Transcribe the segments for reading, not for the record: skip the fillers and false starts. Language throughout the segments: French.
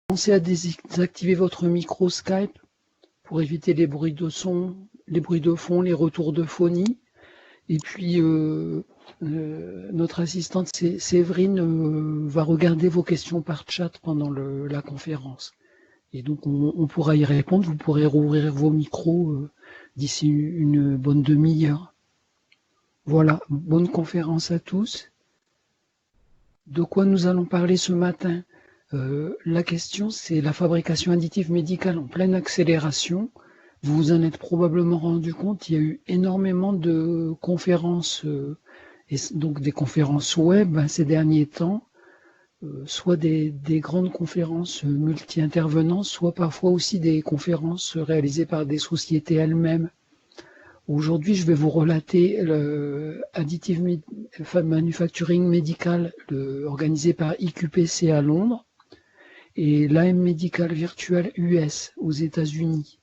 Pensez à désactiver votre micro Skype pour éviter les bruits de son, les bruits de fond, les retours de phonie. Et puis, notre assistante Séverine va regarder vos questions par chat pendant la conférence. Et donc, on pourra y répondre. Vous pourrez rouvrir vos micros d'ici une bonne demi-heure. Voilà, bonne conférence à tous. De quoi nous allons parler ce matin? La question, c'est la fabrication additive médicale en pleine accélération. Vous vous en êtes probablement rendu compte, il y a eu énormément de conférences, et donc des conférences web ces derniers temps, soit des grandes conférences multi-intervenants, soit parfois aussi des conférences réalisées par des sociétés elles-mêmes. Aujourd'hui, je vais vous relater le Additive Manufacturing Medical organisé par IQPC à Londres et l'AM Medical Virtual US aux États-Unis.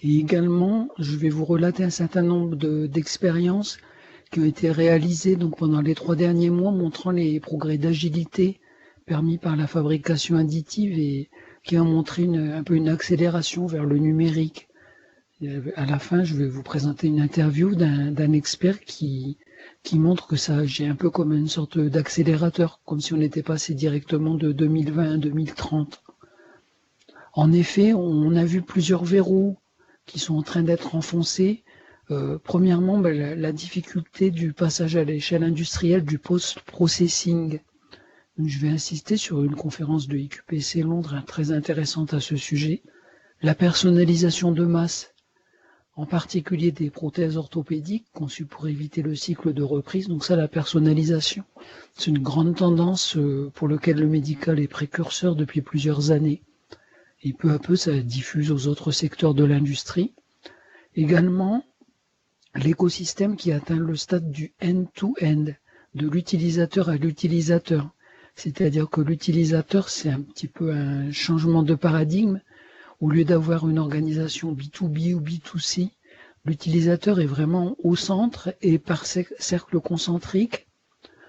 Et également, je vais vous relater un certain nombre d'expériences qui ont été réalisées donc, pendant les 3 derniers mois, montrant les progrès d'agilité permis par la fabrication additive et qui ont montré un peu une accélération vers le numérique. À la fin, je vais vous présenter une interview d'un expert qui montre que ça agit un peu comme une sorte d'accélérateur, comme si on était passé directement de 2020 à 2030. En effet, on a vu plusieurs verrous qui sont en train d'être enfoncés. Premièrement, la difficulté du passage à l'échelle industrielle du post-processing. Je vais insister sur une conférence de IQPC Londres très intéressante à ce sujet. La personnalisation de masse, en particulier des prothèses orthopédiques conçues pour éviter le cycle de reprise. Donc ça, la personnalisation, c'est une grande tendance pour laquelle le médical est précurseur depuis plusieurs années. Et peu à peu, ça diffuse aux autres secteurs de l'industrie. Également, l'écosystème qui atteint le stade du end-to-end, de l'utilisateur à l'utilisateur. C'est-à-dire que l'utilisateur, c'est un petit peu un changement de paradigme. Au lieu d'avoir une organisation B2B ou B2C, l'utilisateur est vraiment au centre et par cercle concentrique,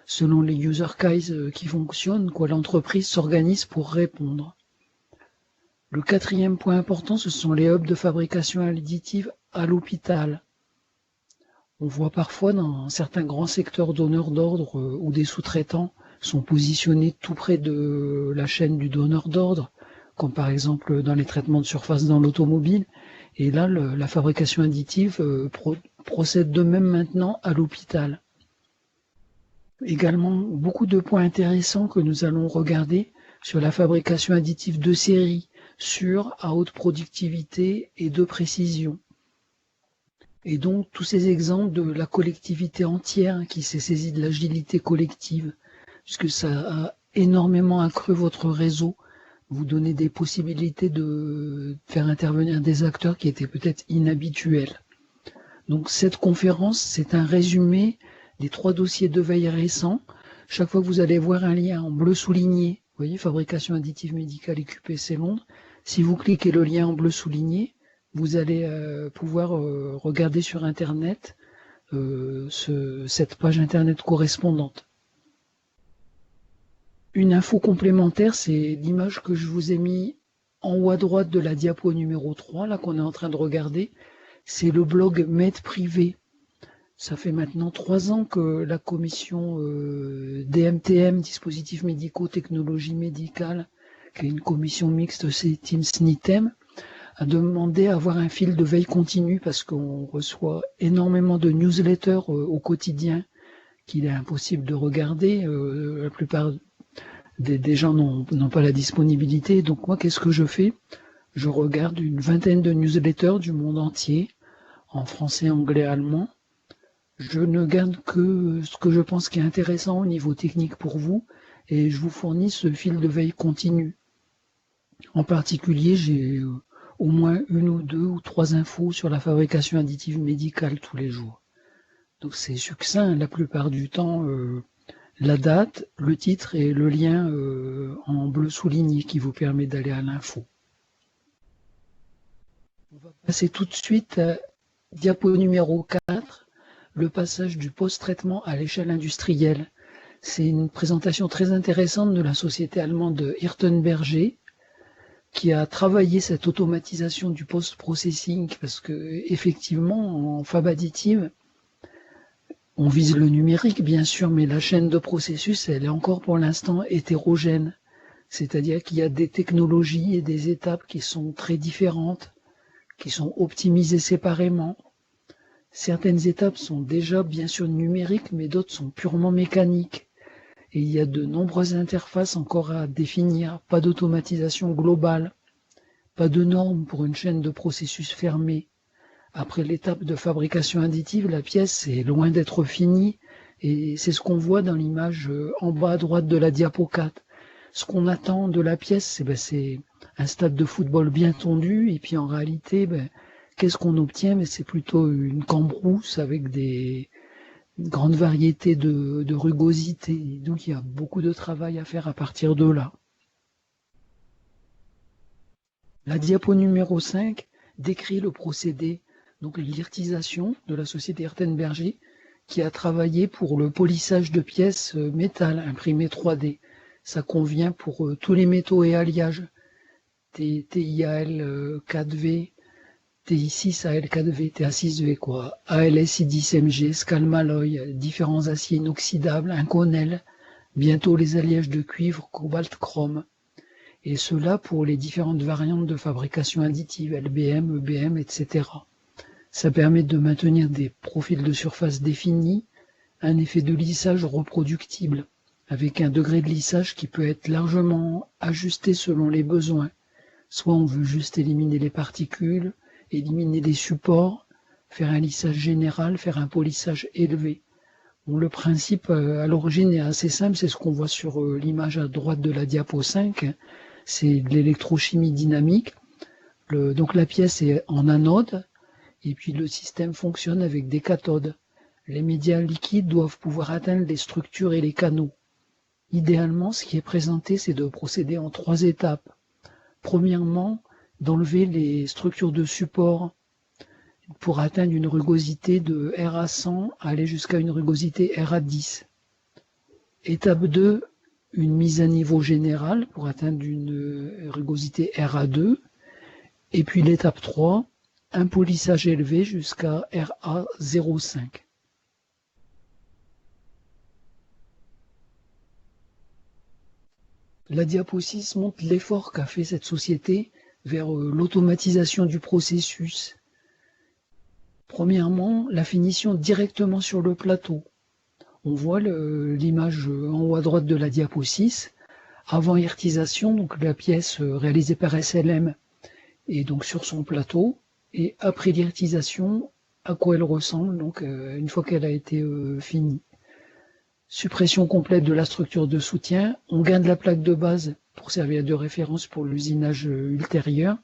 selon les user cases qui fonctionnent, l'entreprise s'organise pour répondre. Le 4e point important, ce sont les hubs de fabrication additive à l'hôpital. On voit parfois dans certains grands secteurs donneurs d'ordre où des sous-traitants sont positionnés tout près de la chaîne du donneur d'ordre, comme par exemple dans les traitements de surface dans l'automobile. Et là, la fabrication additive procède de même maintenant à l'hôpital. Également, beaucoup de points intéressants que nous allons regarder sur la fabrication additive de série, sûre, à haute productivité et de précision. Et donc, tous ces exemples de la collectivité entière qui s'est saisie de l'agilité collective, puisque ça a énormément accru votre réseau, vous donner des possibilités de faire intervenir des acteurs qui étaient peut-être inhabituels. Donc cette conférence, c'est un résumé des 3 dossiers de veille récents. Chaque fois que vous allez voir un lien en bleu souligné, vous voyez, fabrication additive médicale IQPC Londres, si vous cliquez le lien en bleu souligné, vous allez pouvoir regarder sur Internet cette page Internet correspondante. Une info complémentaire, c'est l'image que je vous ai mis en haut à droite de la diapo numéro 3, là qu'on est en train de regarder. C'est le blog MedPrivé. Ça fait maintenant 3 ans que la commission DMTM, dispositifs médicaux, technologie médicale, qui est une commission mixte, c'est Teams NITEM, a demandé à avoir un fil de veille continu parce qu'on reçoit énormément de newsletters au quotidien qu'il est impossible de regarder. La plupart des gens n'ont pas la disponibilité. Donc moi, qu'est-ce que je fais? Je regarde une vingtaine de newsletters du monde entier, en français, anglais, allemand. Je ne garde que ce que je pense qui est intéressant au niveau technique pour vous, et je vous fournis ce fil de veille continu. En particulier, j'ai au moins 1 ou 2 ou 3 infos sur la fabrication additive médicale tous les jours. Donc c'est succinct la plupart du temps. La date, le titre et le lien en bleu souligné qui vous permet d'aller à l'info. On va passer tout de suite à diapo numéro 4, le passage du post-traitement à l'échelle industrielle. C'est une présentation très intéressante de la société allemande Hirtenberger, qui a travaillé cette automatisation du post-processing, parce que effectivement, en fab additive, on vise le numérique, bien sûr, mais la chaîne de processus, elle est encore pour l'instant hétérogène. C'est-à-dire qu'il y a des technologies et des étapes qui sont très différentes, qui sont optimisées séparément. Certaines étapes sont déjà bien sûr numériques, mais d'autres sont purement mécaniques. Et il y a de nombreuses interfaces encore à définir, pas d'automatisation globale, pas de normes pour une chaîne de processus fermée. Après l'étape de fabrication additive, la pièce est loin d'être finie, et c'est ce qu'on voit dans l'image en bas à droite de la diapo 4. Ce qu'on attend de la pièce, c'est un stade de football bien tondu, et puis en réalité, qu'est-ce qu'on obtient? C'est plutôt une cambrousse avec une grande variété de rugosité. Donc il y a beaucoup de travail à faire à partir de là. La diapo numéro 5 décrit le procédé, donc l'irtisation de la société Hirtenberger, qui a travaillé pour le polissage de pièces métal imprimées 3D. Ça convient pour tous les métaux et alliages, TIAL 4V, TI6AL 4V, TA6V, quoi, ALS10MG, Scalmalloy, différents aciers inoxydables, Inconel, bientôt les alliages de cuivre, cobalt, chrome. Et cela pour les différentes variantes de fabrication additive, LBM, EBM, etc. Ça permet de maintenir des profils de surface définis, un effet de lissage reproductible, avec un degré de lissage qui peut être largement ajusté selon les besoins. Soit on veut juste éliminer les particules, éliminer les supports, faire un lissage général, faire un polissage élevé. Bon, le principe à l'origine est assez simple, c'est ce qu'on voit sur l'image à droite de la diapo 5, c'est de l'électrochimie dynamique. Donc la pièce est en anode, et puis le système fonctionne avec des cathodes. Les médias liquides doivent pouvoir atteindre les structures et les canaux. Idéalement, ce qui est présenté, c'est de procéder en 3 étapes. Premièrement, d'enlever les structures de support pour atteindre une rugosité de RA100, aller jusqu'à une rugosité RA10. Étape 2, une mise à niveau générale pour atteindre une rugosité RA2. Et puis l'étape 3, un polissage élevé jusqu'à RA05. La diapo 6 montre l'effort qu'a fait cette société vers l'automatisation du processus. Premièrement, la finition directement sur le plateau. On voit l'image en haut à droite de la diapo 6. Avant hirtisation, donc la pièce réalisée par SLM est donc sur son plateau. Et après l'irtisation, à quoi elle ressemble, donc une fois qu'elle a été finie. Suppression complète de la structure de soutien, on garde la plaque de base pour servir de référence pour l'usinage ultérieur.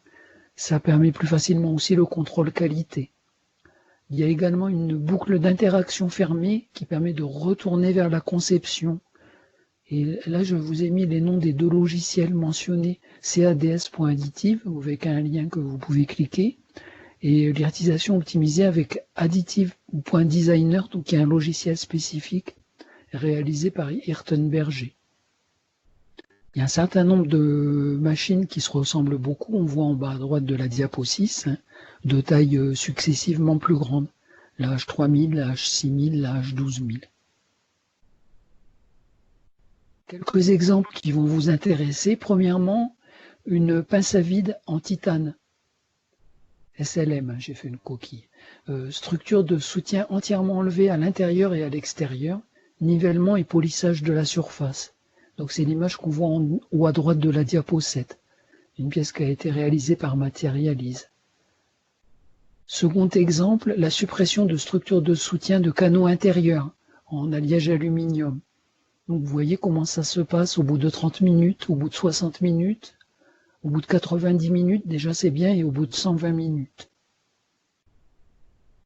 Ça permet plus facilement aussi le contrôle qualité. Il y a également une boucle d'interaction fermée qui permet de retourner vers la conception. Et là, je vous ai mis les noms des 2 logiciels mentionnés, cads.additive, avec un lien que vous pouvez cliquer, et l'irtisation optimisée avec additive.designer, donc qui est un logiciel spécifique réalisé par Hirtenberger. Il y a un certain nombre de machines qui se ressemblent beaucoup, on voit en bas à droite de la diapo 6, de taille successivement plus grande, la H3000, la H6000, la H12000. Quelques exemples qui vont vous intéresser. Premièrement, une pince à vide en titane. SLM, j'ai fait une coquille. Structure de soutien entièrement enlevée à l'intérieur et à l'extérieur. Nivellement et polissage de la surface. Donc c'est l'image qu'on voit en haut à droite de la diapo 7. Une pièce qui a été réalisée par Materialise. Second exemple, la suppression de structures de soutien de canaux intérieurs en alliage aluminium. Donc vous voyez comment ça se passe au bout de 30 minutes, au bout de 60 minutes, au bout de 90 minutes, déjà c'est bien, et au bout de 120 minutes.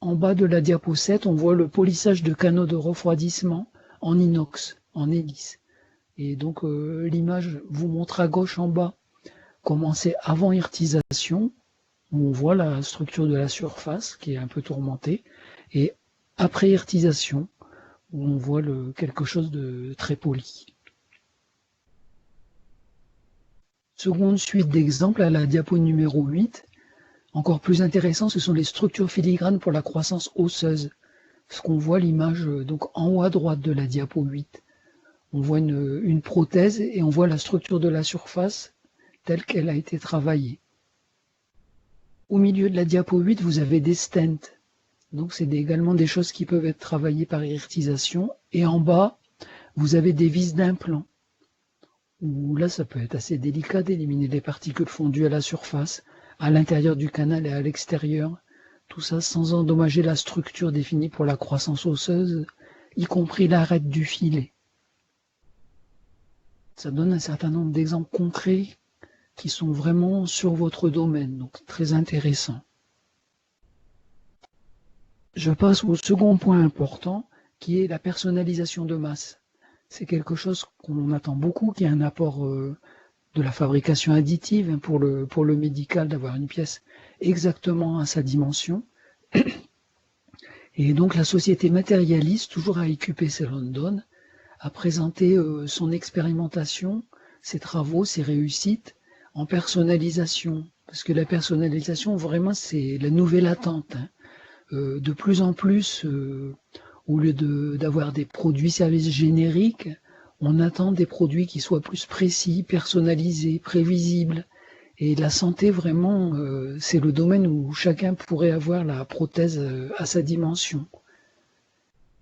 En bas de la diapo 7, on voit le polissage de canaux de refroidissement en inox, en hélice. Et donc l'image vous montre à gauche en bas comment c'est avant hirtisation, où on voit la structure de la surface qui est un peu tourmentée, et après hirtisation, où on voit quelque chose de très poli. Seconde suite d'exemples à la diapo numéro 8. Encore plus intéressant, ce sont les structures filigranes pour la croissance osseuse. Ce qu'on voit l'image donc en haut à droite de la diapo 8. On voit une prothèse et on voit la structure de la surface telle qu'elle a été travaillée. Au milieu de la diapo 8, vous avez des stents. Donc c'est également des choses qui peuvent être travaillées par inertisation. Et en bas, vous avez des vis d'implant. Où là, ça peut être assez délicat d'éliminer les particules fondues à la surface, à l'intérieur du canal et à l'extérieur. Tout ça sans endommager la structure définie pour la croissance osseuse, y compris l'arête du filet. Ça donne un certain nombre d'exemples concrets qui sont vraiment sur votre domaine, donc très intéressant. Je passe au second point important, qui est la personnalisation de masse. C'est quelque chose qu'on attend beaucoup, qui est un apport de la fabrication additive pour le médical, d'avoir une pièce exactement à sa dimension. Et donc la société matérialiste, toujours à EQPC London, a présenté son expérimentation, ses travaux, ses réussites en personnalisation. Parce que la personnalisation, vraiment, c'est la nouvelle attente. De plus en plus, au lieu d'avoir des produits-services génériques, on attend des produits qui soient plus précis, personnalisés, prévisibles. Et la santé, vraiment, c'est le domaine où chacun pourrait avoir la prothèse à sa dimension.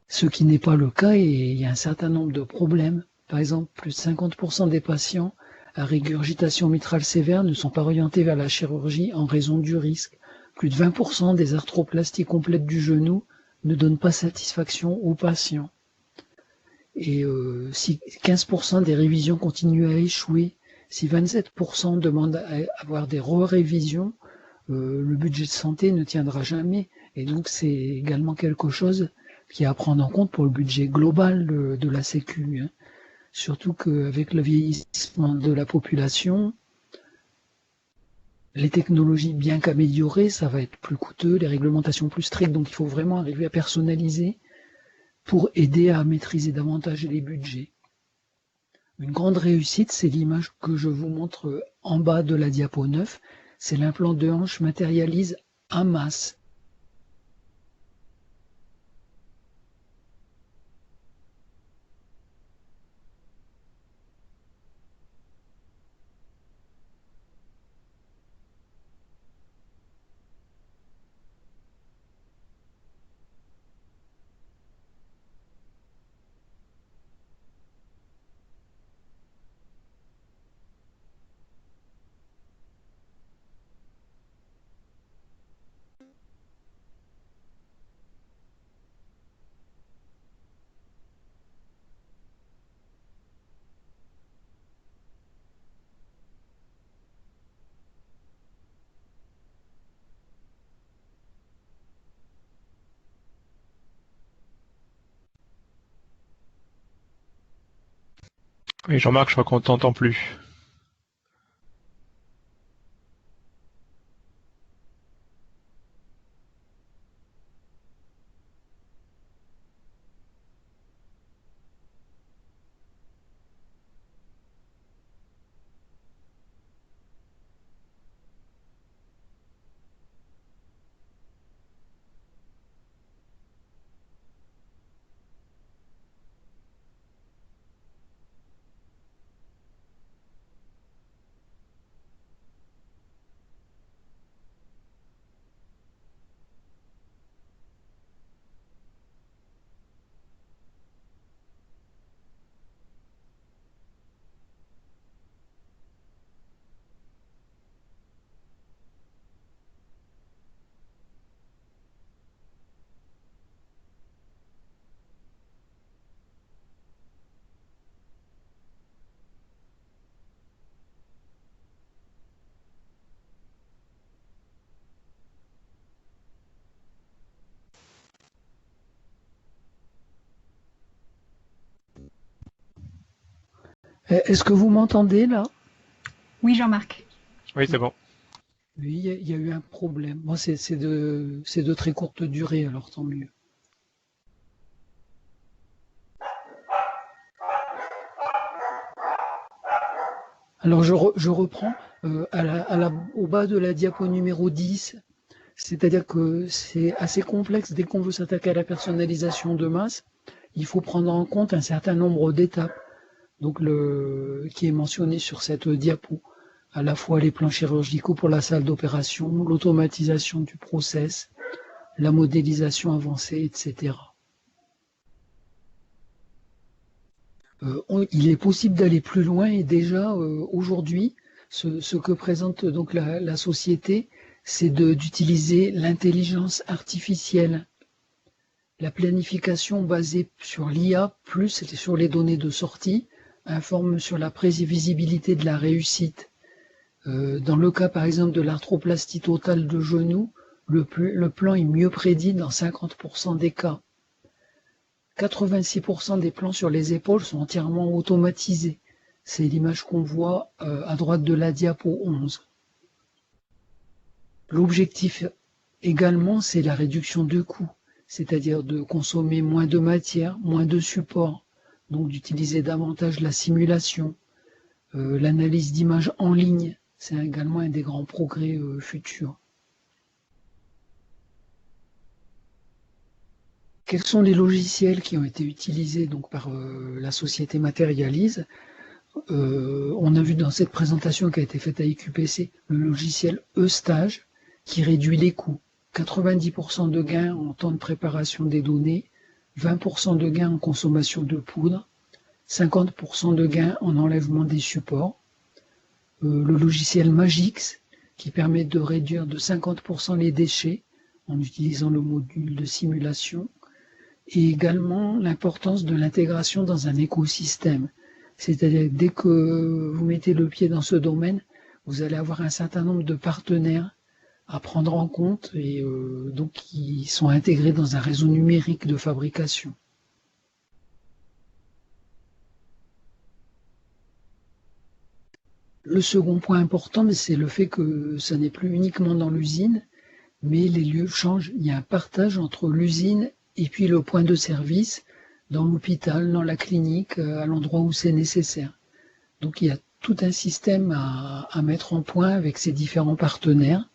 Ce qui n'est pas le cas, et il y a un certain nombre de problèmes. Par exemple, plus de 50% des patients à régurgitation mitrale sévère ne sont pas orientés vers la chirurgie en raison du risque. Plus de 20% des arthroplasties complètes du genou ne donnent pas satisfaction aux patients. Et si 15% des révisions continuent à échouer, si 27% demandent à avoir des re-révisions, le budget de santé ne tiendra jamais. Et donc c'est également quelque chose qui est à prendre en compte pour le budget global de la Sécu. Hein. Surtout qu'avec le vieillissement de la population, les technologies bien qu'améliorées, ça va être plus coûteux, les réglementations plus strictes, donc il faut vraiment arriver à personnaliser pour aider à maîtriser davantage les budgets. Une grande réussite, c'est l'image que je vous montre en bas de la diapo 9, c'est l'implant de hanche matérialise en masse. Oui, Jean-Marc, je crois qu'on t'entend plus. Est-ce que vous m'entendez là? Oui, Jean-Marc. Oui, c'est bon. Oui, il y a eu un problème. Bon, c'est de très courte durée, alors tant mieux. Alors je reprends au bas de la diapo numéro 10, c'est-à-dire que c'est assez complexe dès qu'on veut s'attaquer à la personnalisation de masse. Il faut prendre en compte un certain nombre d'étapes, donc qui est mentionné sur cette diapo. À la fois les plans chirurgicaux pour la salle d'opération, l'automatisation du process, la modélisation avancée, etc. Il est possible d'aller plus loin et déjà aujourd'hui, ce que présente donc la société, c'est d'utiliser l'intelligence artificielle, la planification basée sur l'IA plus sur les données de sortie informe sur la prévisibilité de la réussite. Dans le cas par exemple de l'arthroplastie totale de genou, le plan est mieux prédit dans 50% des cas. 86% des plans sur les épaules sont entièrement automatisés. C'est l'image qu'on voit à droite de la diapo 11. L'objectif également, c'est la réduction de coûts, c'est-à-dire de consommer moins de matière, moins de support, donc d'utiliser davantage la simulation, l'analyse d'images en ligne, c'est également un des grands progrès futurs. Quels sont les logiciels qui ont été utilisés donc, par la société Materialise? On a vu dans cette présentation qui a été faite à IQPC le logiciel eStage qui réduit les coûts. 90% de gains en temps de préparation des données, 20% de gains en consommation de poudre, 50% de gains en enlèvement des supports. Le logiciel Magix qui permet de réduire de 50% les déchets en utilisant le module de simulation. Et également l'importance de l'intégration dans un écosystème. C'est-à-dire que dès que vous mettez le pied dans ce domaine, vous allez avoir un certain nombre de partenaires à prendre en compte et donc qui sont intégrés dans un réseau numérique de fabrication. Le second point important, c'est le fait que ça n'est plus uniquement dans l'usine, mais les lieux changent. Il y a un partage entre l'usine et puis le point de service dans l'hôpital, dans la clinique, à l'endroit où c'est nécessaire. Donc il y a tout un système à mettre en point avec ces différents partenaires.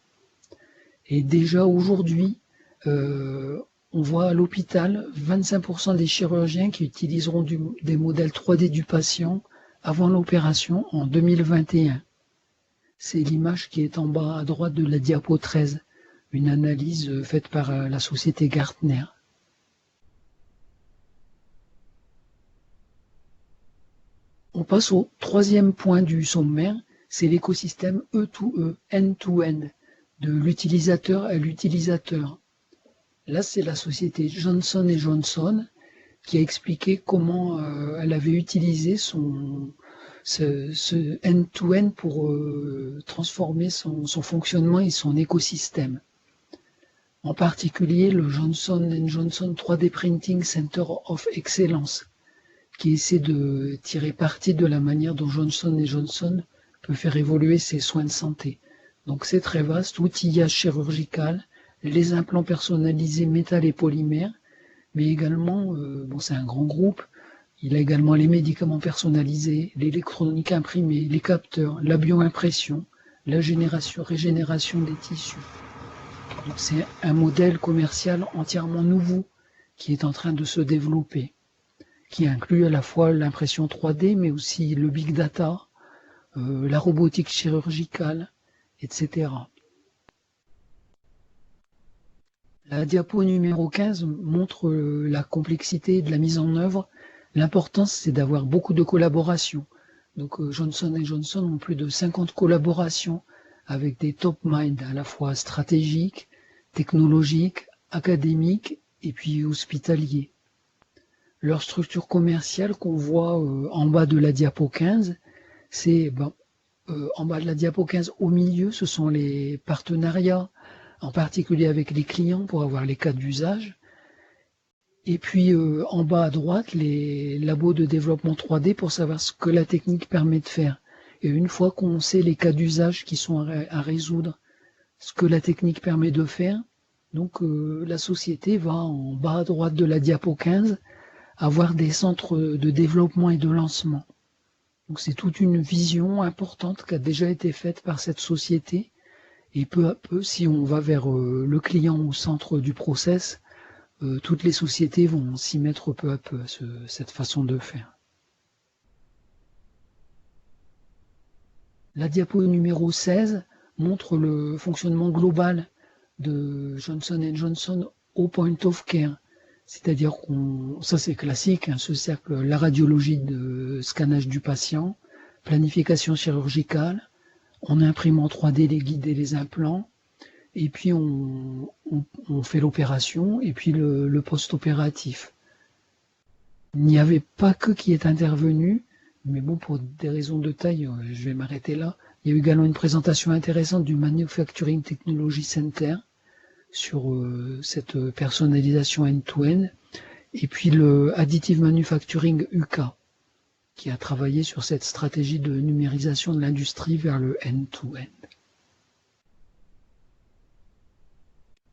Et déjà aujourd'hui, on voit à l'hôpital 25% des chirurgiens qui utiliseront des modèles 3D du patient avant l'opération en 2021. C'est l'image qui est en bas à droite de la diapo 13, une analyse faite par la société Gartner. On passe au troisième point du sommaire, c'est l'écosystème E2E, end-to-end, de l'utilisateur à l'utilisateur. Là, c'est la société Johnson & Johnson qui a expliqué comment elle avait utilisé ce end-to-end pour transformer son fonctionnement et son écosystème. En particulier, le Johnson & Johnson 3D Printing Center of Excellence, qui essaie de tirer parti de la manière dont Johnson & Johnson peut faire évoluer ses soins de santé. Donc c'est très vaste, outillage chirurgical, les implants personnalisés métal et polymère, mais également, c'est un grand groupe, il a également les médicaments personnalisés, l'électronique imprimée, les capteurs, la bioimpression, la régénération des tissus. Donc c'est un modèle commercial entièrement nouveau qui est en train de se développer, qui inclut à la fois l'impression 3D, mais aussi le big data, la robotique chirurgicale, etc. La diapo numéro 15 montre la complexité de la mise en œuvre. L'importance, c'est d'avoir beaucoup de collaborations. Donc Johnson & Johnson ont plus de 50 collaborations avec des top minds à la fois stratégiques, technologiques, académiques et puis hospitaliers. Leur structure commerciale qu'on voit en bas de la diapo 15, c'est en bas de la diapo 15 au milieu, ce sont les partenariats, en particulier avec les clients pour avoir les cas d'usage. Et puis en bas à droite, les labos de développement 3D pour savoir ce que la technique permet de faire. Et une fois qu'on sait les cas d'usage qui sont à résoudre, ce que la technique permet de faire, donc la société va en bas à droite de la diapo 15 avoir des centres de développement et de lancement. Donc c'est toute une vision importante qui a déjà été faite par cette société. Et peu à peu, si on va vers le client au centre du process, toutes les sociétés vont s'y mettre peu à peu à cette façon de faire. La diapo numéro 16 montre le fonctionnement global de Johnson & Johnson au point of care. C'est-à-dire ça c'est classique, ce cercle, la radiologie de scannage du patient, planification chirurgicale, on imprime en 3D les guides et les implants, et puis on fait l'opération, et puis le post-opératif. Il n'y avait pas que qui est intervenu, mais bon, pour des raisons de taille, je vais m'arrêter là. Il y a eu également une présentation intéressante du Manufacturing Technology Center sur cette personnalisation end-to-end, et puis le Additive Manufacturing UK, qui a travaillé sur cette stratégie de numérisation de l'industrie vers le end-to-end.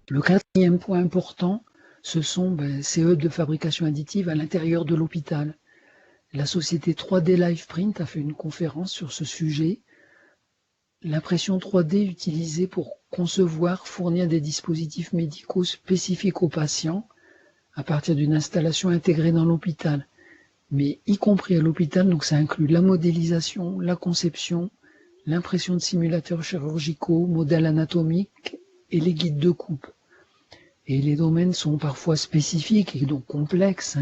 Le quatrième point important, ce sont ces hubs de fabrication additive à l'intérieur de l'hôpital. La société 3D Liveprint a fait une conférence sur ce sujet. L'impression 3D utilisée pour concevoir, fournir des dispositifs médicaux spécifiques aux patients à partir d'une installation intégrée dans l'hôpital. Mais y compris à l'hôpital, donc ça inclut la modélisation, la conception, l'impression de simulateurs chirurgicaux, modèles anatomiques et les guides de coupe. Et les domaines sont parfois spécifiques et donc complexes.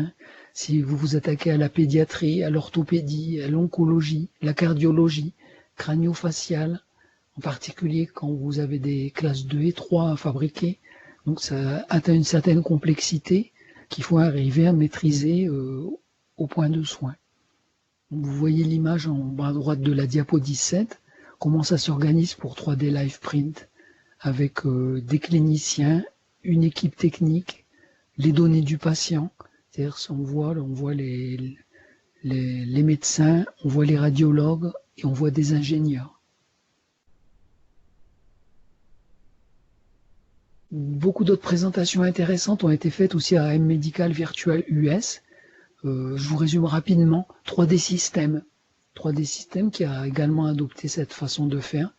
Si vous vous attaquez à la pédiatrie, à l'orthopédie, à l'oncologie, la cardiologie, crânio-faciale, en particulier quand vous avez des classes 2 et 3 à fabriquer, donc ça atteint une certaine complexité qu'il faut arriver à maîtriser au point de soin. Vous voyez l'image en bas à droite de la diapo 17, comment ça s'organise pour 3D Liveprint, avec des cliniciens, une équipe technique, les données du patient, c'est-à-dire on voit les médecins, on voit les radiologues et on voit des ingénieurs. Beaucoup d'autres présentations intéressantes ont été faites aussi à M Medical Virtual US. Je vous résume rapidement. 3D System. 3D System qui a également adopté cette façon de faire.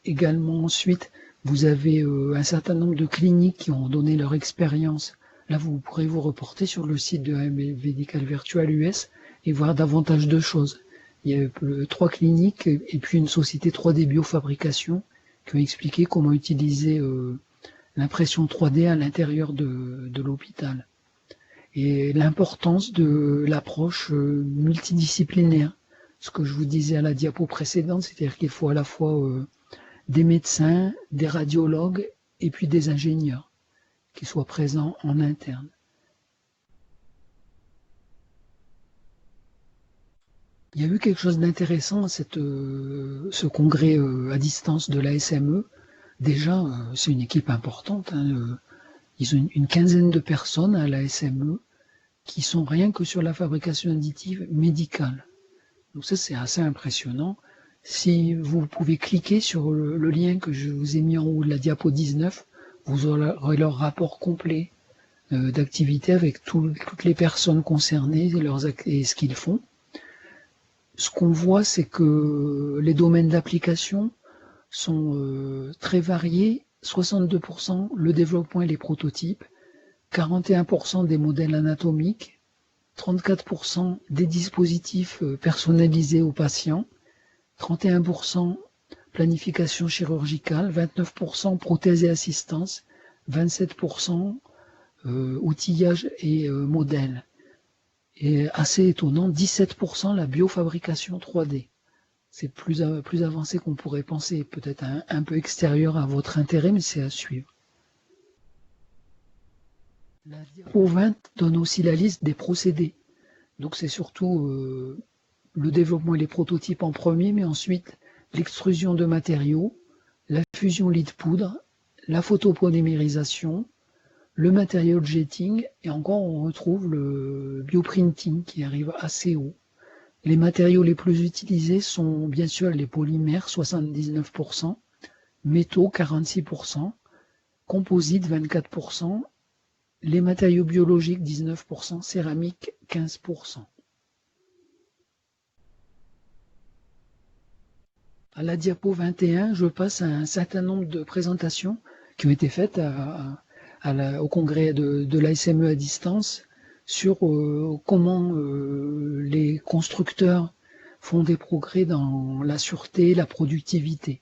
Également ensuite, vous avez un certain nombre de cliniques qui ont donné leur expérience. Là, vous pourrez vous reporter sur le site de M Medical Virtual US et voir davantage de choses. Il y a 3 cliniques et puis une société 3D biofabrication qui ont expliqué comment utiliser l'impression 3D à l'intérieur de l'hôpital. Et l'importance de l'approche multidisciplinaire. Ce que je vous disais à la diapo précédente, c'est-à-dire qu'il faut à la fois des médecins, des radiologues et puis des ingénieurs qui soient présents en interne. Il y a eu quelque chose d'intéressant à ce congrès à distance de la SME. Déjà, c'est une équipe importante. Ils ont une quinzaine de personnes à la SME qui sont rien que sur la fabrication additive médicale. Donc ça, c'est assez impressionnant. Si vous pouvez cliquer sur le lien que je vous ai mis en haut de la diapo 19, vous aurez leur rapport complet d'activité avec toutes les personnes concernées et ce qu'ils font. Ce qu'on voit, c'est que les domaines d'application sont très variés. 62% le développement et les prototypes, 41% des modèles anatomiques, 34% des dispositifs personnalisés aux patients, 31% planification chirurgicale, 29% prothèses et assistance, 27% outillage et modèles. Et assez étonnant, 17% la biofabrication 3D. C'est plus avancé qu'on pourrait penser, peut-être un peu extérieur à votre intérêt, mais c'est à suivre. La diapo 20 donne aussi la liste des procédés. Donc c'est surtout le développement et les prototypes en premier, mais ensuite l'extrusion de matériaux, la fusion lit-poudre, la photopolymérisation, le material jetting, et encore on retrouve le bioprinting qui arrive assez haut. Les matériaux les plus utilisés sont bien sûr les polymères, 79%, métaux, 46%, composites, 24%, les matériaux biologiques, 19%, céramique, 15%. À la diapo 21, je passe à un certain nombre de présentations qui ont été faites au congrès de l'ASME à distance sur comment les constructeurs font des progrès dans la sûreté, la productivité.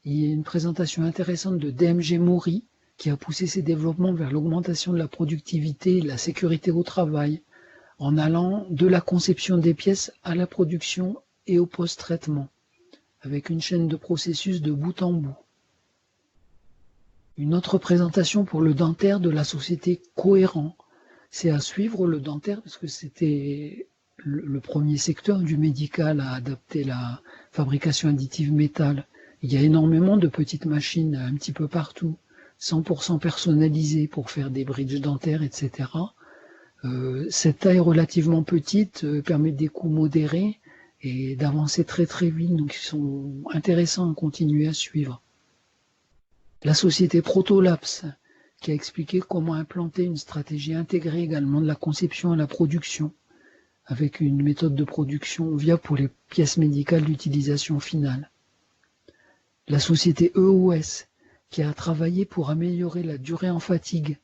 Il y a une présentation intéressante de DMG Mori qui a poussé ses développements vers l'augmentation de la productivité et de la sécurité au travail en allant de la conception des pièces à la production et au post-traitement, avec une chaîne de processus de bout en bout. Une autre présentation pour le dentaire de la société Cohérent. C'est à suivre le dentaire parce que c'était le premier secteur du médical à adapter la fabrication additive métal. Il y a énormément de petites machines un petit peu partout, 100% personnalisées pour faire des bridges dentaires, etc. Cette taille relativement petite permet des coûts modérés et d'avancer très très vite, donc ils sont intéressants à continuer à suivre. La société Protolapse, qui a expliqué comment implanter une stratégie intégrée également de la conception à la production, avec une méthode de production viable pour les pièces médicales d'utilisation finale. La société EOS, qui a travaillé pour améliorer la durée en fatigue,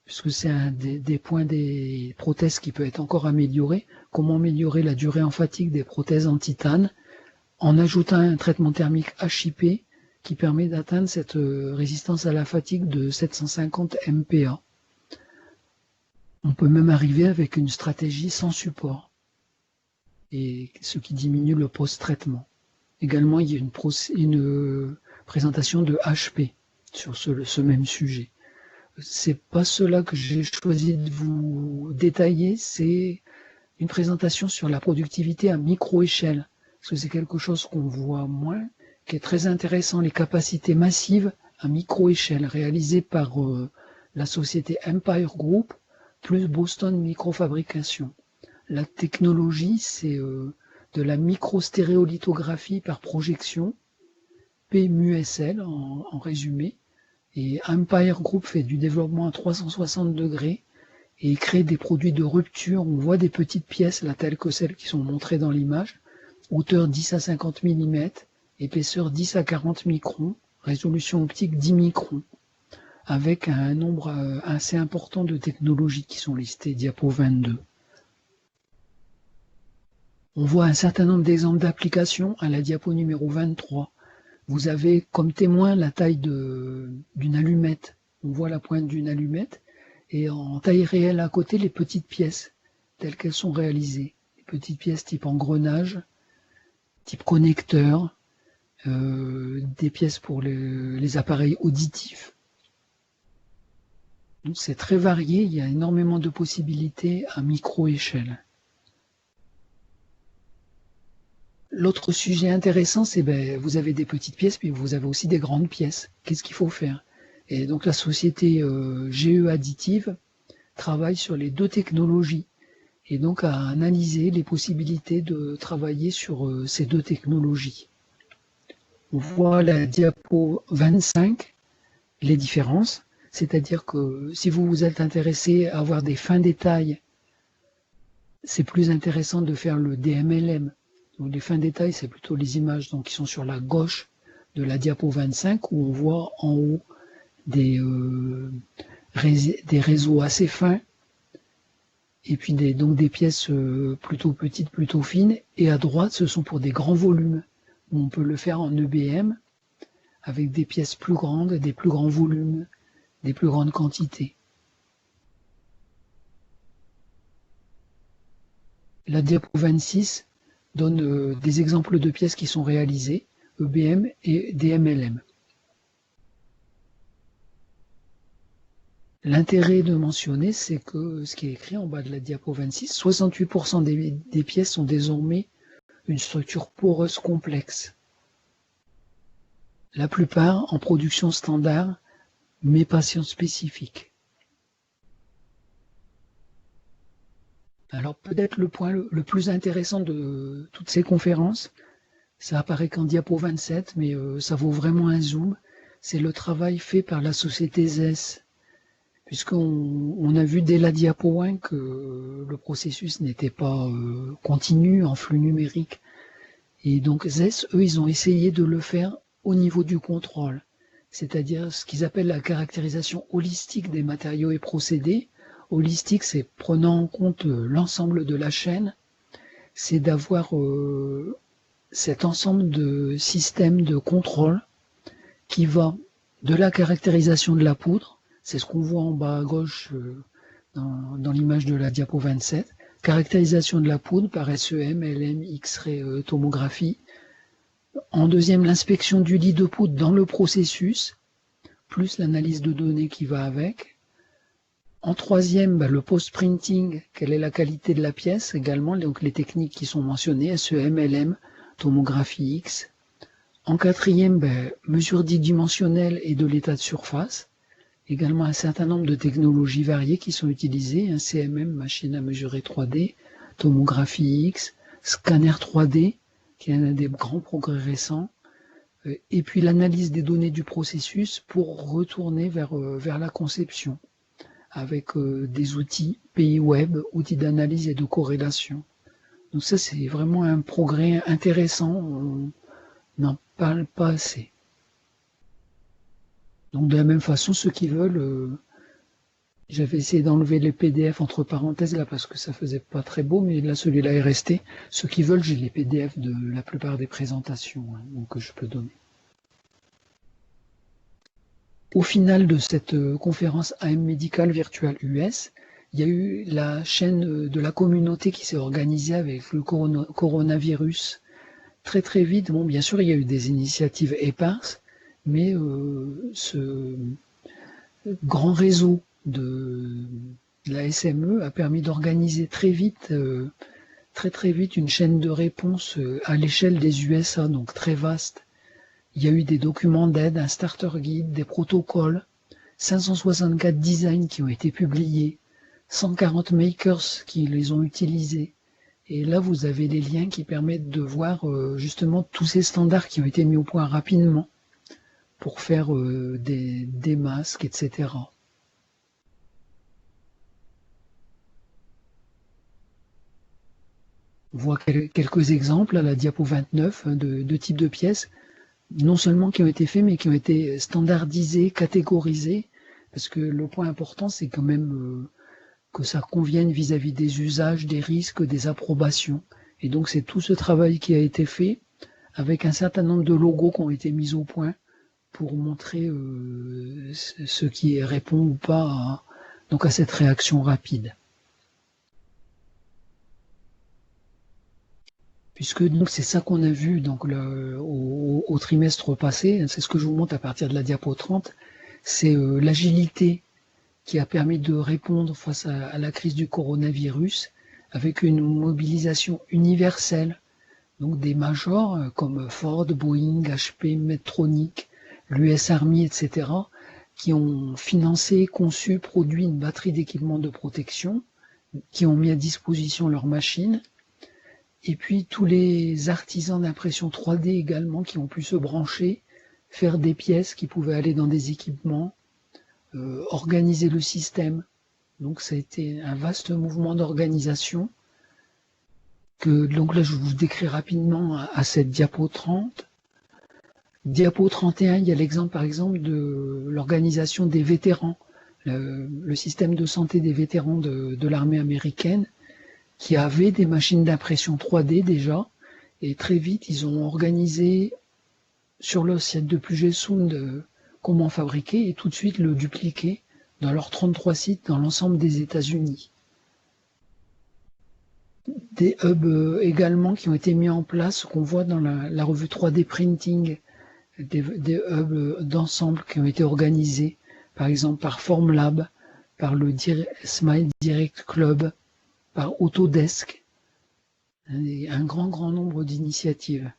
puisque c'est un des points des prothèses qui peut être encore amélioré, comment améliorer la durée en fatigue des prothèses en titane, en ajoutant un traitement thermique HIP qui permet d'atteindre cette résistance à la fatigue de 750 MPa. On peut même arriver avec une stratégie sans support, et ce qui diminue le post-traitement. Également, il y a une présentation de HP sur ce même sujet. C'est pas cela que j'ai choisi de vous détailler, c'est une présentation sur la productivité à micro-échelle, parce que c'est quelque chose qu'on voit moins, qui est très intéressant, les capacités massives à micro-échelle, réalisées par la société Empire Group, plus Boston Microfabrication. La technologie, c'est de la microstéréolithographie par projection, PMUSL en résumé, et Empire Group fait du développement à 360 degrés et crée des produits de rupture. On voit des petites pièces, là, telles que celles qui sont montrées dans l'image, hauteur 10 à 50 mm, épaisseur 10 à 40 microns, résolution optique 10 microns, avec un nombre assez important de technologies qui sont listées, diapo 22. On voit un certain nombre d'exemples d'applications à la diapo numéro 23. Vous avez comme témoin la taille d'une allumette. On voit la pointe d'une allumette et en taille réelle à côté les petites pièces telles qu'elles sont réalisées. Les petites pièces type engrenage, type connecteur, des pièces pour les appareils auditifs. Donc c'est très varié, il y a énormément de possibilités à micro-échelle. L'autre sujet intéressant, c'est vous avez des petites pièces, puis vous avez aussi des grandes pièces. Qu'est-ce qu'il faut faire? Et donc la société GE Additive travaille sur les deux technologies et donc a analysé les possibilités de travailler sur ces deux technologies. On voit la diapo 25, les différences, c'est-à-dire que si vous vous êtes intéressé à avoir des fins détails, c'est plus intéressant de faire le DMLM. Donc les fins détails, c'est plutôt les images qui sont sur la gauche de la diapo 25 où on voit en haut des réseaux assez fins et puis donc des pièces plutôt petites, plutôt fines. Et à droite, ce sont pour des grands volumes où on peut le faire en EBM avec des pièces plus grandes, des plus grands volumes, des plus grandes quantités. La diapo 26 donne des exemples de pièces qui sont réalisées, EBM et DMLM. L'intérêt de mentionner, c'est que ce qui est écrit en bas de la diapo 26, 68% des pièces sont désormais une structure poreuse complexe. La plupart en production standard, mais patient spécifique. Alors peut-être le point le plus intéressant de toutes ces conférences, ça apparaît qu'en diapo 27, mais ça vaut vraiment un zoom, c'est le travail fait par la société ZES, puisqu'on a vu dès la diapo 1 que le processus n'était pas continu en flux numérique, Et donc ZES, eux, ils ont essayé de le faire au niveau du contrôle, c'est-à-dire ce qu'ils appellent la caractérisation holistique des matériaux et procédés. Holistique, c'est prenant en compte l'ensemble de la chaîne, c'est d'avoir cet ensemble de systèmes de contrôle qui va de la caractérisation de la poudre, c'est ce qu'on voit en bas à gauche dans l'image de la diapo 27, caractérisation de la poudre par SEM, LM, X-ray tomographie. En deuxième, l'inspection du lit de poudre dans le processus, plus l'analyse de données qui va avec. En troisième, le post-printing, quelle est la qualité de la pièce également, donc les techniques qui sont mentionnées, SEM, LM, tomographie X. En quatrième, mesure dimensionnelle et de l'état de surface. Également un certain nombre de technologies variées qui sont utilisées, un CMM, machine à mesurer 3D, tomographie X, scanner 3D, qui est un des grands progrès récents, et puis l'analyse des données du processus pour retourner vers la conception, avec des outils pays web, outils d'analyse et de corrélation. Donc ça, c'est vraiment un progrès intéressant, on n'en parle pas assez. Donc de la même façon, ceux qui veulent, j'avais essayé d'enlever les PDF entre parenthèses là parce que ça faisait pas très beau, mais là celui-là est resté. Ceux qui veulent, j'ai les PDF de la plupart des présentations donc que je peux donner. Au final de cette conférence AM Medical Virtual US, il y a eu la chaîne de la communauté qui s'est organisée avec le coronavirus très très vite. Bon, bien sûr, il y a eu des initiatives éparses, mais ce grand réseau de la SME a permis d'organiser très vite une chaîne de réponse à l'échelle des USA, donc très vaste. Il y a eu des documents d'aide, un starter guide, des protocoles, 564 designs qui ont été publiés, 140 makers qui les ont utilisés. Et là, vous avez les liens qui permettent de voir justement tous ces standards qui ont été mis au point rapidement pour faire des masques, etc. On voit quelques exemples à la diapo 29 de types de pièces, non seulement qui ont été faits, mais qui ont été standardisés, catégorisés, parce que le point important, c'est quand même que ça convienne vis-à-vis des usages, des risques, des approbations. Et donc c'est tout ce travail qui a été fait, avec un certain nombre de logos qui ont été mis au point, pour montrer ce qui répond ou pas à cette réaction rapide. Puisque donc c'est ça qu'on a vu donc au trimestre passé, c'est ce que je vous montre à partir de la diapo 30, c'est l'agilité qui a permis de répondre face à la crise du coronavirus avec une mobilisation universelle, donc des majors comme Ford, Boeing, HP, Medtronic, l'US Army, etc., qui ont financé, conçu, produit une batterie d'équipements de protection, qui ont mis à disposition leurs machines, et puis tous les artisans d'impression 3D également qui ont pu se brancher, faire des pièces qui pouvaient aller dans des équipements, organiser le système. Donc ça a été un vaste mouvement d'organisation donc là je vous décris rapidement à cette diapo 30. Diapo 31, il y a l'exemple par exemple de l'organisation des vétérans, le système de santé des vétérans de l'armée américaine, qui avait des machines d'impression 3D déjà, et très vite ils ont organisé sur le site de Puget Sound comment fabriquer et tout de suite le dupliquer dans leurs 33 sites dans l'ensemble des États-Unis. Des hubs également qui ont été mis en place, qu'on voit dans la revue 3D Printing, des hubs d'ensemble qui ont été organisés, par exemple par Formlab, par le Smile Direct Club, par Autodesk, un grand nombre d'initiatives.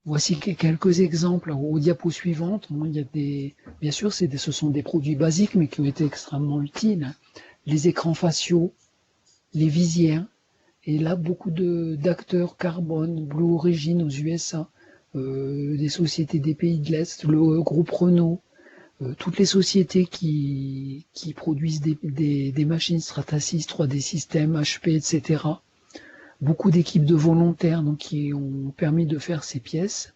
Voici quelques exemples aux diapos suivantes. Il y a bien sûr, ce sont des produits basiques, mais qui ont été extrêmement utiles. Les écrans faciaux, les visières, et là, beaucoup d'acteurs Carbone, Blue Origin aux USA, des sociétés des pays de l'Est, le groupe Renault, toutes les sociétés qui produisent des machines Stratasys, 3D Systems, HP, etc., beaucoup d'équipes de volontaires donc, qui ont permis de faire ces pièces.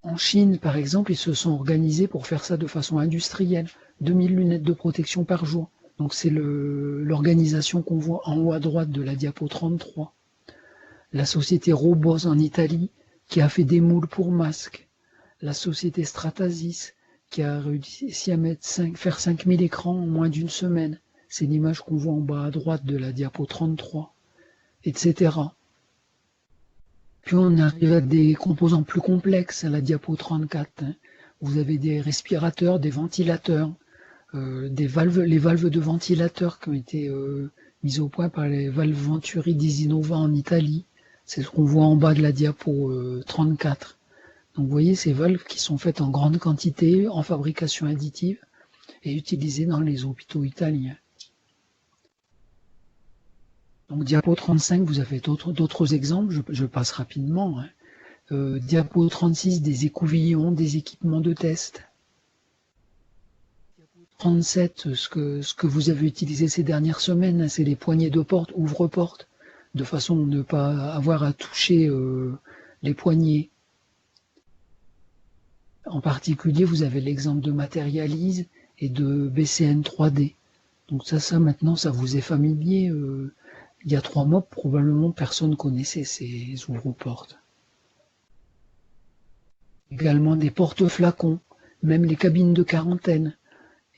En Chine, par exemple, ils se sont organisés pour faire ça de façon industrielle. 2000 lunettes de protection par jour. Donc c'est l'organisation qu'on voit en haut à droite de la diapo 33. La société Robos en Italie, qui a fait des moules pour masques. La société Stratasys, qui a réussi à faire 5000 écrans en moins d'une semaine. C'est l'image qu'on voit en bas à droite de la diapo 33, etc. Puis on arrive à des composants plus complexes à la diapo 34. Vous avez des respirateurs, des ventilateurs, les valves de ventilateurs qui ont été mises au point par les valves Venturi d'Isinova en Italie. C'est ce qu'on voit en bas de la diapo 34. Donc vous voyez ces valves qui sont faites en grande quantité, en fabrication additive, et utilisées dans les hôpitaux italiens. Donc diapo 35, vous avez d'autres exemples, je passe rapidement. Diapo 36, des écouvillons, des équipements de test. Diapo 37, ce que vous avez utilisé ces dernières semaines, c'est les poignées de porte, ouvre-porte, de façon à ne pas avoir à toucher les poignées. En particulier, vous avez l'exemple de Matérialise et de BCN 3D. Donc ça maintenant, ça vous est familier. Il y a 3 mois, probablement personne connaissait ces ouvre-portes. Également des porte-flacons, même les cabines de quarantaine.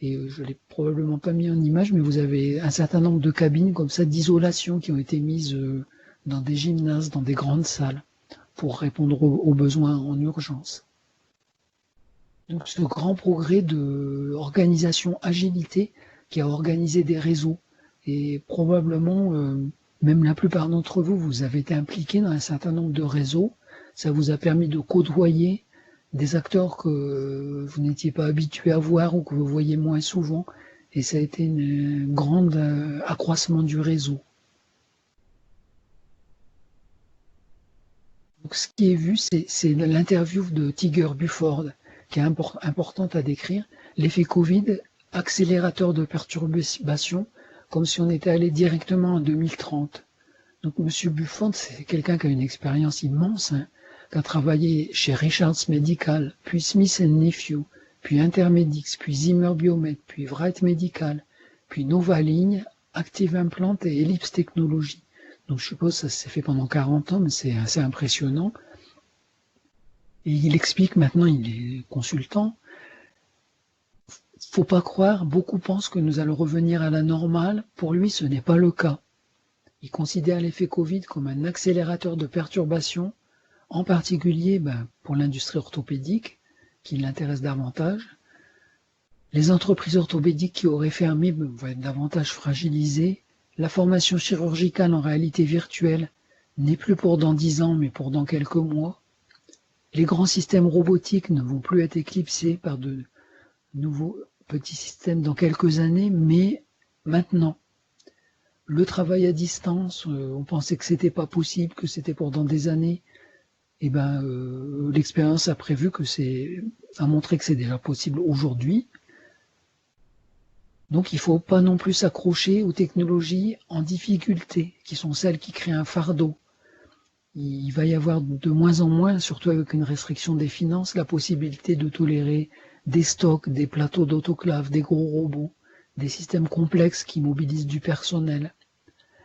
Et je ne l'ai probablement pas mis en image, mais vous avez un certain nombre de cabines comme ça d'isolation qui ont été mises dans des gymnases, dans des grandes salles, pour répondre aux besoins en urgence. Donc ce grand progrès de organisation agilité qui a organisé des réseaux. Et probablement, même la plupart d'entre vous, vous avez été impliqués dans un certain nombre de réseaux. Ça vous a permis de côtoyer des acteurs que vous n'étiez pas habitués à voir ou que vous voyez moins souvent. Et ça a été un grand accroissement du réseau. Donc, ce qui est vu, c'est l'interview de Tiger Buford, qui est importante à décrire. L'effet Covid, accélérateur de perturbation, comme si on était allé directement en 2030. Donc M. Buffon, c'est quelqu'un qui a une expérience immense, qui a travaillé chez Richards Medical, puis Smith & Nephew, puis Intermedix, puis Zimmer Biomet, puis Wright Medical, puis Novalign, Active Implant et Ellipse Technologies. Donc je suppose que ça s'est fait pendant 40 ans, mais c'est assez impressionnant. Et il explique maintenant, il est consultant. Faut pas croire, beaucoup pensent que nous allons revenir à la normale. Pour lui, ce n'est pas le cas. Il considère l'effet Covid comme un accélérateur de perturbation, en particulier pour l'industrie orthopédique, qui l'intéresse davantage. Les entreprises orthopédiques qui auraient fermé vont être davantage fragilisées. La formation chirurgicale en réalité virtuelle n'est plus pour dans 10 ans, mais pour dans quelques mois. Les grands systèmes robotiques ne vont plus être éclipsés par de nouveaux petits systèmes dans quelques années, mais maintenant. Le travail à distance, on pensait que c'était pas possible, que c'était pour dans des années. Et l'expérience a montré que c'est déjà possible aujourd'hui. Donc il ne faut pas non plus s'accrocher aux technologies en difficulté, qui sont celles qui créent un fardeau. Il va y avoir de moins en moins, surtout avec une restriction des finances, la possibilité de tolérer des stocks, des plateaux d'autoclave, des gros robots, des systèmes complexes qui mobilisent du personnel.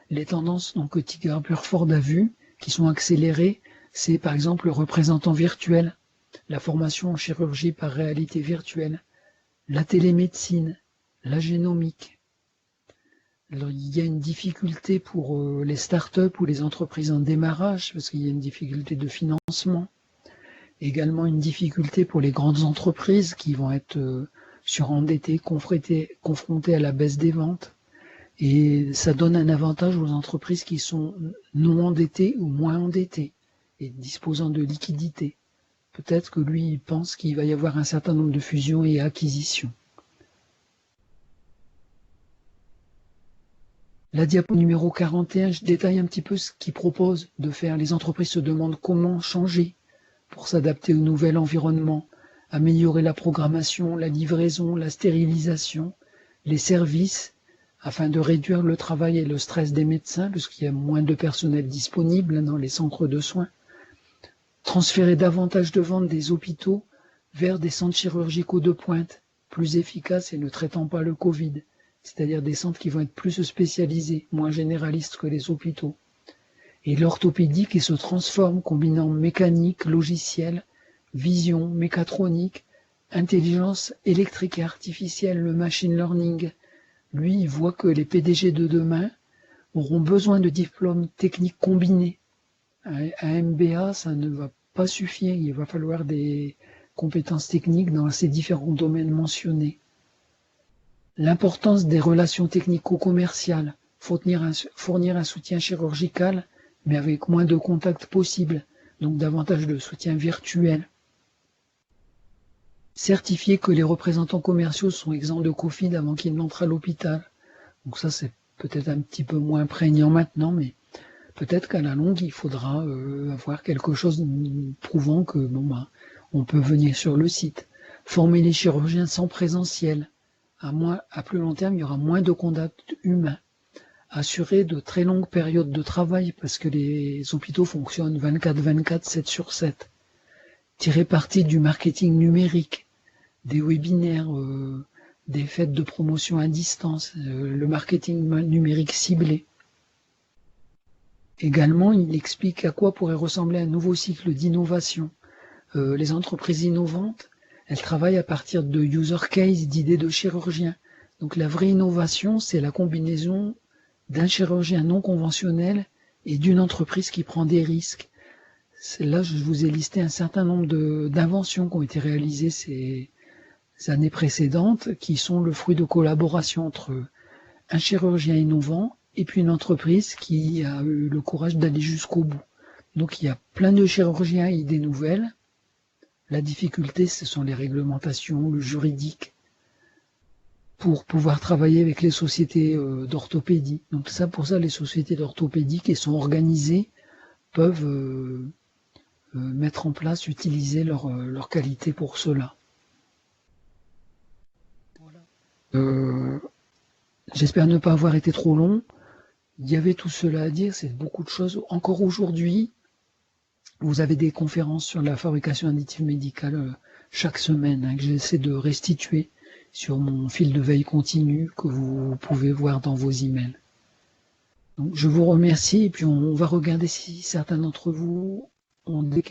Les tendances que Tiger Buford a vues, qui sont accélérées, c'est par exemple le représentant virtuel, la formation en chirurgie par réalité virtuelle, la télémédecine, la génomique. Alors, il y a une difficulté pour les startups ou les entreprises en démarrage, parce qu'il y a une difficulté de financement. Également une difficulté pour les grandes entreprises qui vont être surendettées, confrontées à la baisse des ventes. Et ça donne un avantage aux entreprises qui sont non endettées ou moins endettées et disposant de liquidités. Peut-être que lui, il pense qu'il va y avoir un certain nombre de fusions et acquisitions. La diapo numéro 41, je détaille un petit peu ce qu'il propose de faire. Les entreprises se demandent comment changer pour s'adapter au nouvel environnement, améliorer la programmation, la livraison, la stérilisation, les services, afin de réduire le travail et le stress des médecins, puisqu'il y a moins de personnel disponible dans les centres de soins. Transférer davantage de ventes des hôpitaux vers des centres chirurgicaux de pointe, plus efficaces et ne traitant pas le Covid, c'est-à-dire des centres qui vont être plus spécialisés, moins généralistes que les hôpitaux. Et l'orthopédie qui se transforme, combinant mécanique, logiciel, vision, mécatronique, intelligence électrique et artificielle, le machine learning. Lui, il voit que les PDG de demain auront besoin de diplômes techniques combinés. Un MBA, ça ne va pas suffire, il va falloir des compétences techniques dans ces différents domaines mentionnés. L'importance des relations technico-commerciales, fournir un soutien chirurgical, mais avec moins de contacts possibles, donc davantage de soutien virtuel. Certifier que les représentants commerciaux sont exempts de Covid avant qu'ils n'entrent à l'hôpital. Donc ça, c'est peut-être un petit peu moins prégnant maintenant, mais peut-être qu'à la longue, il faudra avoir quelque chose prouvant que on peut venir sur le site. Former les chirurgiens sans présentiel. À plus long terme, il y aura moins de contacts humains. Assurer de très longues périodes de travail parce que les hôpitaux fonctionnent 24/24, 7 sur 7. Tirer parti du marketing numérique, des webinaires, des fêtes de promotion à distance, le marketing numérique ciblé. Également, il explique à quoi pourrait ressembler un nouveau cycle d'innovation. Les entreprises innovantes, elles travaillent à partir de user case, d'idées de chirurgiens. Donc la vraie innovation, c'est la combinaison d'un chirurgien non conventionnel et d'une entreprise qui prend des risques. Là, je vous ai listé un certain nombre d'inventions qui ont été réalisées ces années précédentes, qui sont le fruit de collaboration entre un chirurgien innovant et puis une entreprise qui a eu le courage d'aller jusqu'au bout. Donc il y a plein de chirurgiens et idées nouvelles. La difficulté, ce sont les réglementations, le juridique, pour pouvoir travailler avec les sociétés d'orthopédie. Donc pour ça, les sociétés d'orthopédie qui sont organisées peuvent mettre en place, utiliser leur qualité pour cela. J'espère ne pas avoir été trop long. Il y avait tout cela à dire, c'est beaucoup de choses. Encore aujourd'hui, vous avez des conférences sur la fabrication additive médicale chaque semaine que j'essaie de restituer sur mon fil de veille continu que vous pouvez voir dans vos emails. Donc, je vous remercie et puis on va regarder si certains d'entre vous ont des questions.